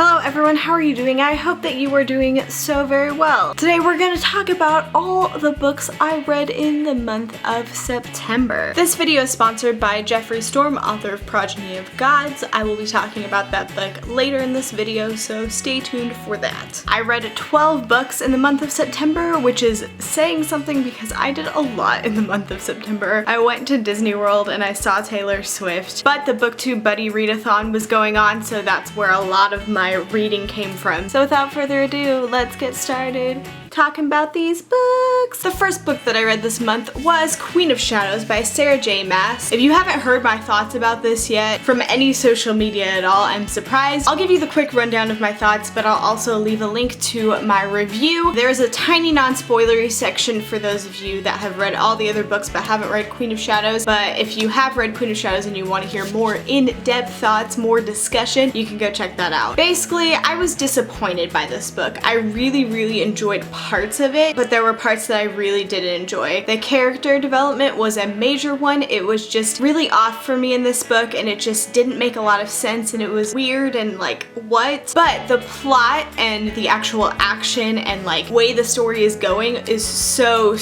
Hello everyone, how are you doing? I hope that you are doing so very well. Today we're going to talk about all the books I read in the month of September. This video is sponsored by Jeffrey Storm, author of Progeny of Gods. I will be talking about that book later in this video, so stay tuned for that. I read 12 books in the month of September, which is saying something because I did a lot in the month of September. I went to Disney World and I saw Taylor Swift, but the BookTube Buddy Readathon was going on, so that's where a lot of my reading came from. So without further ado, let's get started talking about these books. The first book that I read this month was Queen of Shadows by Sarah J. Maas. If you haven't heard my thoughts about this yet from any social media at all, I'm surprised. I'll give you the quick rundown of my thoughts, but I'll also leave a link to my review. There is a tiny non-spoilery section for those of you that have read all the other books but haven't read Queen of Shadows. But if you have read Queen of Shadows and you want to hear more in-depth thoughts, more discussion, you can go check that out. Basically, I was disappointed by this book. I really enjoyed parts of it, but there were parts that I really didn't enjoy. The character development was a major one. It was just really off for me in this book, and it just didn't make a lot of sense, and it was weird and like, what? But the plot and the actual action and like way the story is going is so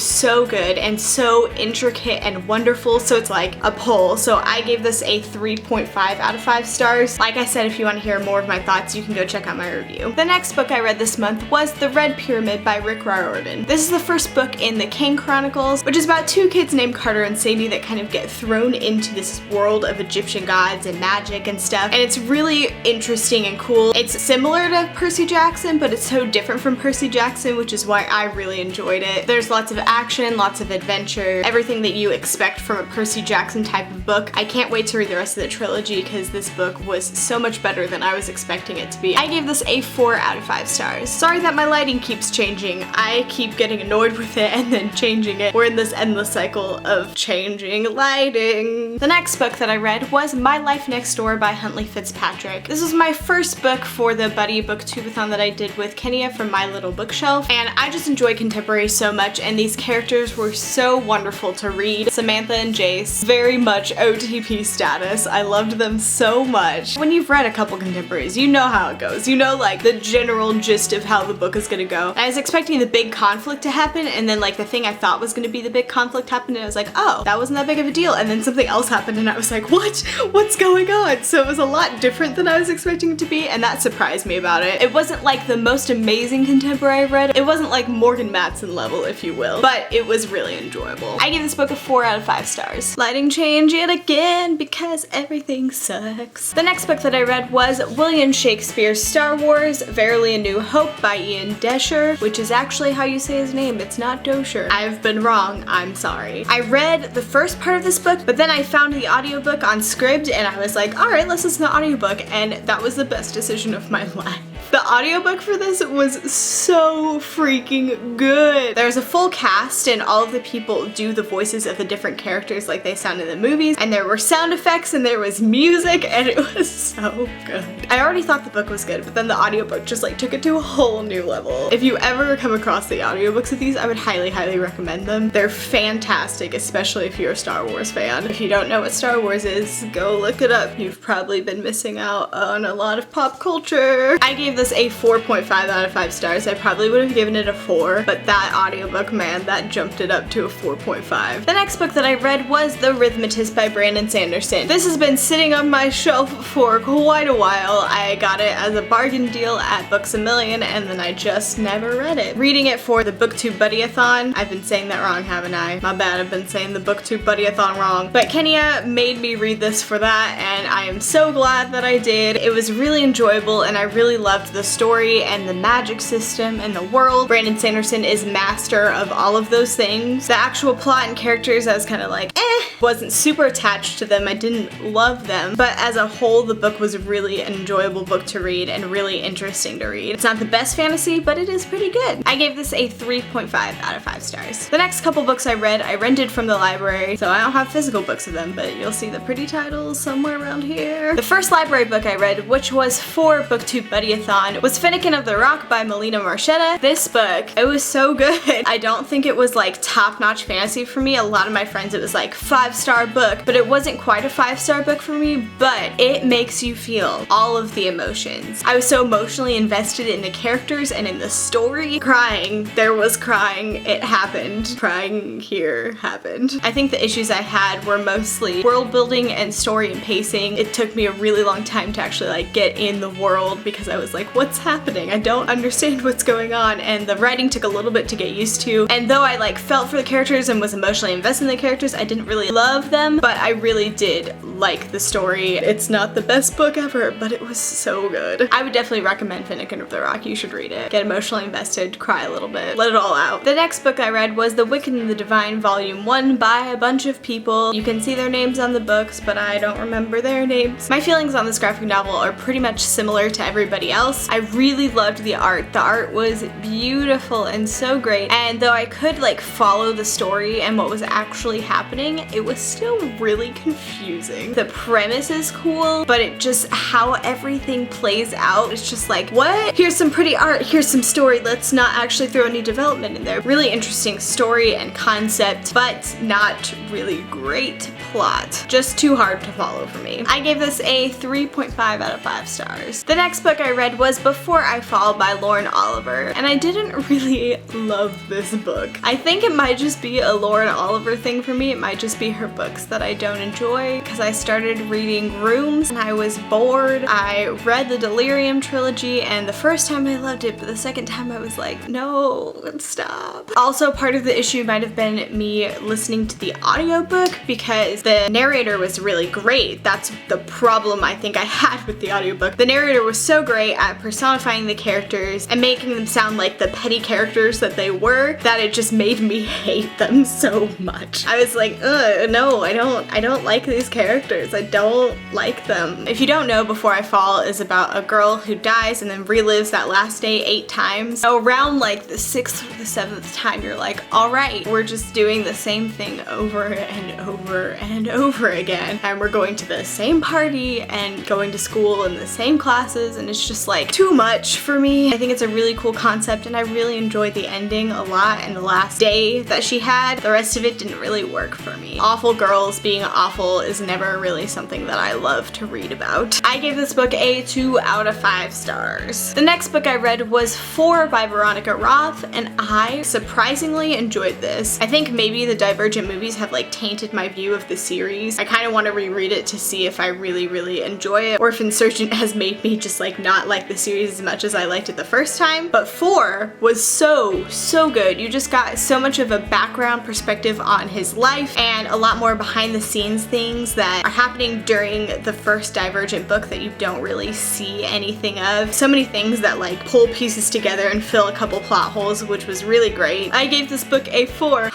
good and so intricate and wonderful, so it's like a pull. So I gave this a 3.5 out of 5 stars. Like I said, if you want to hear more of my thoughts, you can go check out my review. The next book I read this month was The Red Pyramid by Rick Riordan. This is the first book in the Kane Chronicles, which is about two kids named Carter and Sadie that kind of get thrown into this world of Egyptian gods and magic and stuff, and it's really interesting and cool. It's similar to Percy Jackson, but it's so different from Percy Jackson, which is why I really enjoyed it. There's lots of action, lots of adventure, everything that you expect from a Percy Jackson type of book. I can't wait to read the rest of the trilogy because this book was so much better than I was expecting it to be. I gave this a 4 out of 5 stars. Sorry that my lighting keeps changing. I keep getting annoyed with it and then changing it. We're in this endless cycle of changing lighting. The next book that I read was My Life Next Door by Huntley Fitzpatrick. This was my first book for the Buddy Booktubeathon that I did with Kenya from My Little Bookshelf, and I just enjoy contemporary so much, and these characters were so wonderful to read. Samantha and Jace, very much OTP status. I loved them so much. When you've read a couple contemporaries, you know how it goes. You know like the general gist of how the book is gonna go. I was expecting the big conflict to happen, and then like the thing I thought was gonna be the big conflict happened, and I was like, oh, that wasn't that big of a deal, and then something else happened and I was like, what? What's going on? So it was a lot different than I was expecting it to be, and that surprised me about it. It wasn't like the most amazing contemporary I've read. It wasn't like Morgan Matson level, if you will, but it was really enjoyable. I gave this book a 4 out of 5 stars. Lighting change yet again because everything sucks. The next book that I read was William Shakespeare's Star Wars, Verily a New Hope by Ian Desher, which is actually how you say his name. It's not Dosher. I've been wrong. I'm sorry. I read the first part of this book, but then I found the audiobook on Scribd and I was like, alright, let's listen to the audiobook, and that was the best decision of my life. The audiobook for this was so freaking good. There's a full cast and all of the people do the voices of the different characters like they sound in the movies, and there were sound effects and there was music, and it was so good. I already thought the book was good, but then the audiobook just like took it to a whole new level. If you ever come across the audiobooks of these, I would highly recommend them. They're fantastic, especially if you're a Star Wars fan. If you don't know what Star Wars is, go look it up. You've probably been missing out on a lot of pop culture. I gave this a 4.5 out of 5 stars. I probably would have given it a 4, but that audiobook, man, that jumped it up to a 4.5. The next book that I read was The Rhythmatist by Brandon Sanderson. This has been sitting on my shelf for quite a while. I got it as a bargain deal at Books A Million, and then I just never read it. Reading it for the BookTube Buddy-a-thon. I've been saying that wrong, haven't I? My bad, I've been saying the BookTube Buddy-a-thon wrong. But Kenya made me read this for that, and I am so glad that I did. It was really enjoyable, and I really loved the story and the magic system and the world. Brandon Sanderson is master of all of those things. The actual plot and characters, I was kind of like, wasn't super attached to them. I didn't love them, but as a whole, the book was really an enjoyable book to read and really interesting to read. It's not the best fantasy, but it is pretty good. I gave this a 3.5 out of 5 stars. The next couple books I read, I rented from the library, so I don't have physical books of them, but you'll see the pretty titles somewhere around here. The first library book I read, which was for BookTube Buddy-a-thon, on was Finnegan of the Rock by Melina Marchetta. This book, it was so good. I don't think it was like top-notch fantasy for me. A lot of my friends, it was like 5-star book, but it wasn't quite a 5-star book for me, but it makes you feel all of the emotions. I was so emotionally invested in the characters and in the story. Crying, there was crying, it happened. Crying here happened. I think the issues I had were mostly world building and story and pacing. It took me a really long time to actually like get in the world because I was like, what's happening? I don't understand what's going on, and the writing took a little bit to get used to. And though I like felt for the characters and was emotionally invested in the characters, I didn't really love them, but I really did like the story. It's not the best book ever, but it was so good. I would definitely recommend Finnegan of the Rock. You should read it. Get emotionally invested, cry a little bit, let it all out. The next book I read was The Wicked and the Divine Volume 1 by a bunch of people. You can see their names on the books, but I don't remember their names. My feelings on this graphic novel are pretty much similar to everybody else. I really loved the art. The art was beautiful and so great, and though I could like follow the story and what was actually happening, it was still really confusing. The premise is cool, but it just, how everything plays out, it's just like, what? Here's some pretty art, here's some story, let's not actually throw any development in there. Really interesting story and concept, but not really great plot. Just too hard to follow for me. I gave this a 3.5 out of 5 stars. The next book I read was Before I Fall by Lauren Oliver, and I didn't really love this book. I think it might just be a Lauren Oliver thing for me. It might just be her books that I don't enjoy, because I started reading Rooms and I was bored. I read the Delirium trilogy, and the first time I loved it, but the second time I was like, no, stop. Also, part of the issue might have been me listening to the audiobook because the narrator was really great. That's the problem I think I had with the audiobook. The narrator was so great at personifying the characters and making them sound like the petty characters that they were, that it just made me hate them so much. I was like, ugh, no, I don't like these characters. I don't like them. If you don't know, Before I Fall is about a girl who dies and then relives that last day 8 times. So around like the 6th or the 7th time, you're like, all right, we're just doing the same thing over and over and over again. And we're going to the same party and going to school in the same classes, and it's just like too much for me. I think it's a really cool concept, and I really enjoyed the ending a lot, and the last day that she had. The rest of it didn't really work for me. Awful girls being awful is never really something that I love to read about. I gave this book a 2 out of 5 stars. The next book I read was 4 by Veronica Roth, and I surprisingly enjoyed this. I think maybe the Divergent movies have like tainted my view of the series. I kind of want to reread it to see if I really enjoy it, or if Insurgent has made me just like not like the series as much as I liked it the first time. But 4 was so good. You just got so much of a background perspective on his life and a lot more behind the scenes things that are happening during the first Divergent book that you don't really see anything of. So many things that like pull pieces together and fill a couple plot holes, which was really great. I gave this book a 4.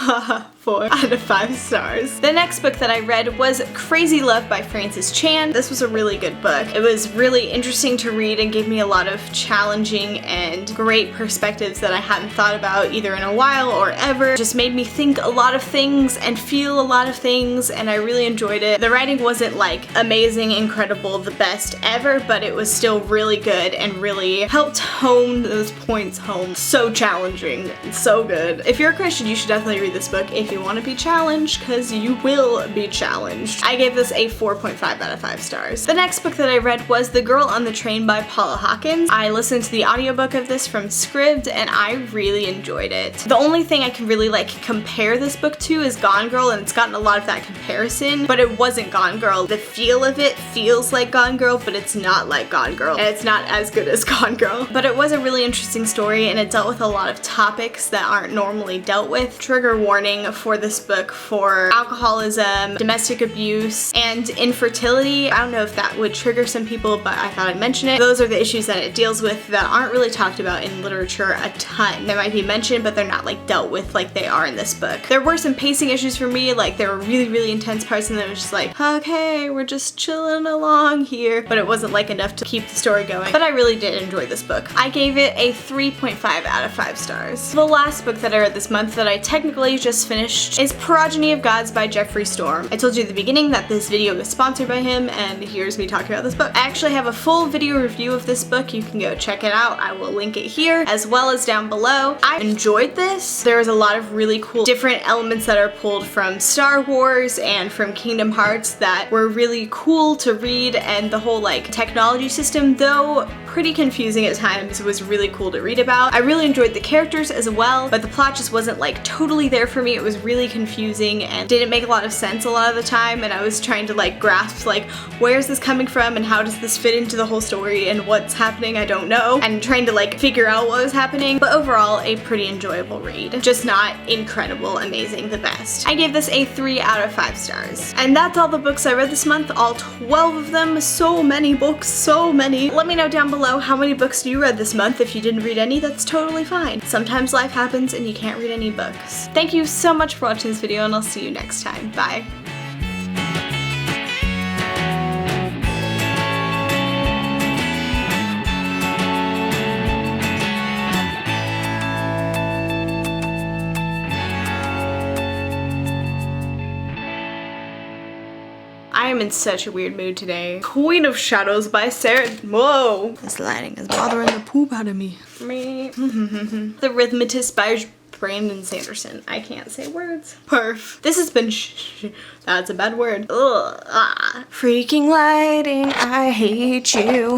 4 out of 5 stars. The next book that I read was Crazy Love by Frances Chan. This was a really good book. It was really interesting to read and gave me a lot of challenging and great perspectives that I hadn't thought about either in a while or ever. Just made me think a lot of things and feel a lot of things, and I really enjoyed it. The writing wasn't like amazing, incredible, the best ever, but it was still really good and really helped hone those points home. So challenging and so good. If you're a Christian, you should definitely read this book if you want to be challenged, because you will be challenged. I gave this a 4.5 out of 5 stars. The next book that I read was The Girl on the Train by Paula Hawkins. I listened to the audiobook of this from Scribd, and I really enjoyed it. The only thing I can really like compare this book to is Gone Girl, and it's gotten a lot of that comparison, but it wasn't Gone Girl. The feel of it feels like Gone Girl, but it's not like Gone Girl, and it's not as good as Gone Girl. But it was a really interesting story, and it dealt with a lot of topics that aren't normally dealt with. Trigger warning for this book for alcoholism, domestic abuse, and infertility. I don't know if that would trigger some people, but I thought I'd mention it. Those are the issues that it deals with that aren't really talked about in literature a ton. They might be mentioned, but they're not like dealt with like they are in this book. There were some pacing issues for me, like there were really intense parts, and then it was just like, okay, we're just chilling on along here, but it wasn't like enough to keep the story going. But I really did enjoy this book. I gave it a 3.5 out of 5 stars. The last book that I read this month that I technically just finished is Progeny of Gods by Jeffrey Storm. I told you at the beginning that this video was sponsored by him, and here's me talking about this book. I actually have a full video review of this book. You can go check it out. I will link it here as well as down below. I enjoyed this. There was a lot of really cool different elements that are pulled from Star Wars and from Kingdom Hearts that were really cool to read, and the whole like technology system, though pretty confusing at times, was really cool to read about. I really enjoyed the characters as well, but the plot just wasn't like totally there for me. It was really confusing and didn't make a lot of sense a lot of the time, and I was trying to like grasp like where's this coming from and how does this fit into the whole story and what's happening, I don't know, and trying to like figure out what was happening. But overall, a pretty enjoyable read. Just not incredible, amazing, the best. I gave this a 3 out of 5 stars. And that's all the books I read this month, all 12 of them. So many books, so many. Let me know down below how many books you read this month. If you didn't read any, that's totally fine. Sometimes life happens and you can't read any books. Thank you so much for watching this video, and I'll see you next time. Bye. I am in such a weird mood today. Queen of Shadows by Sarah. Whoa. This lighting is bothering the poop out of me. The Rhythmatist by Brandon Sanderson. I can't say words. Perf. This has been that's a bad word. Ugh. Ah. Freaking lighting, I hate you.